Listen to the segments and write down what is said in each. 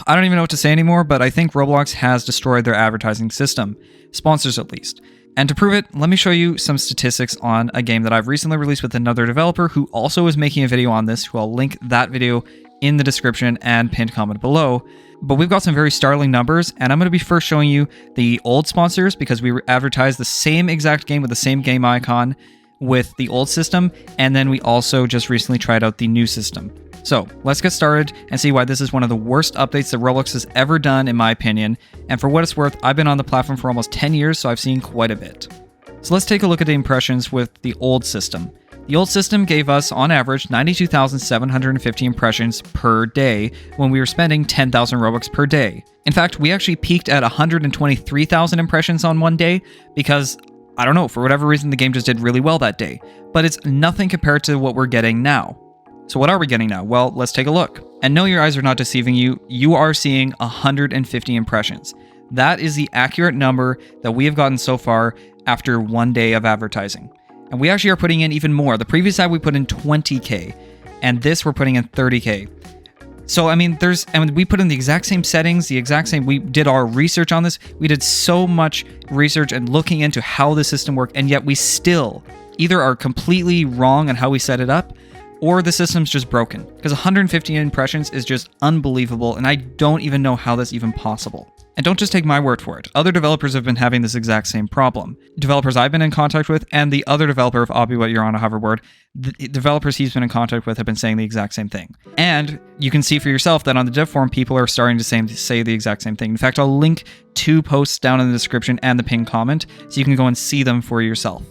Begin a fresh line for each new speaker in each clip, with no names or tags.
I don't even know what to say anymore, but I think Roblox has destroyed their advertising system. Sponsors at least. And to prove it, let me show you some statistics on a game that I've recently released with another developer who also is making a video on this, who I'll link that video in the description and pinned comment below. But we've got some very startling numbers, and I'm going to be first showing you the old sponsors because we advertised the same exact game with the same game icon with the old system, and then we also just recently tried out the new system. So let's get started and see why this is one of the worst updates that Roblox has ever done, in my opinion. And for what it's worth, I've been on the platform for almost 10 years, so I've seen quite a bit. So let's take a look at the impressions with the old system. The old system gave us, on average, 92,750 impressions per day when we were spending 10,000 Robux per day. In fact, we actually peaked at 123,000 impressions on one day because, I don't know, for whatever reason, the game just did really well that day. But it's nothing compared to what we're getting now. So what are we getting now? Well, let's take a look. And no, your eyes are not deceiving you. You are seeing 150 impressions. That is the accurate number that we have gotten so far after one day of advertising. And we actually are putting in even more. The previous ad we put in 20K, and this we're putting in 30K. So, I mean, we put in the exact same settings, we did our research on this. We did so much research and looking into how the system worked, and yet we still either are completely wrong on how we set it up, or the system's just broken. Because 150 impressions is just unbelievable, and I don't even know how that's even possible. And don't just take my word for it. Other developers have been having this exact same problem. Developers I've been in contact with, and the other developer of Obby, what you're on a hoverboard, the developers he's been in contact with have been saying the exact same thing. And you can see for yourself that on the dev forum, people are starting to say the exact same thing. In fact, I'll link 2 posts down in the description and the pinned comment, so you can go and see them for yourself.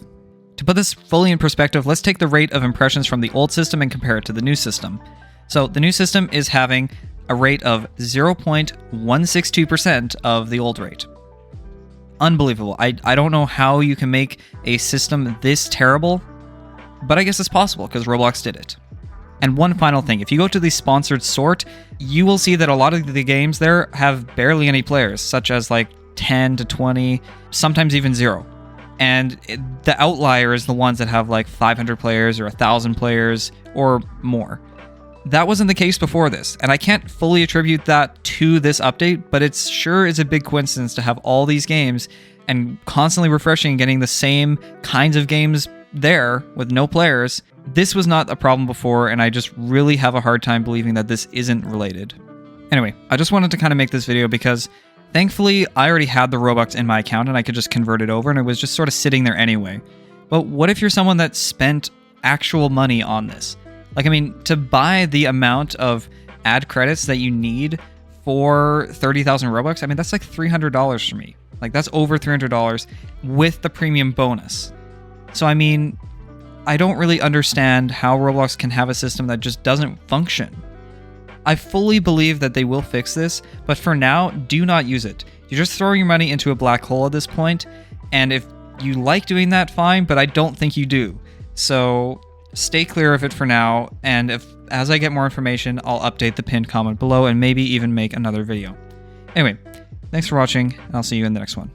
To put this fully in perspective, let's take the rate of impressions from the old system and compare it to the new system. So the new system is having a rate of 0.162% of the old rate. Unbelievable. I don't know how you can make a system this terrible, but I guess it's possible because Roblox did it. And one final thing, if you go to the sponsored sort, you will see that a lot of the games there have barely any players, such as like 10 to 20, sometimes even 0. And the outlier is the ones that have like 500 players or 1,000 players or more. That wasn't the case before this, and I can't fully attribute that to this update, but it sure is a big coincidence to have all these games and constantly refreshing and getting the same kinds of games there with no players. This was not a problem before, and I just really have a hard time believing that this isn't related. Anyway, I just wanted to kind of make this video because thankfully I already had the Robux in my account and I could just convert it over, and it was just sort of sitting there anyway. But what if you're someone that spent actual money on this? Like, I mean, to buy the amount of ad credits that you need for 30,000 Robux, I mean, that's like $300 for me. Like, that's over $300 with the premium bonus. So, I mean, I don't really understand how Roblox can have a system that just doesn't function. I fully believe that they will fix this, but for now, do not use it. You're just throwing your money into a black hole at this point, and if you like doing that, fine, but I don't think you do. So stay clear of it for now, and as I get more information, I'll update the pinned comment below and maybe even make another video. Anyway, thanks for watching, and I'll see you in the next one.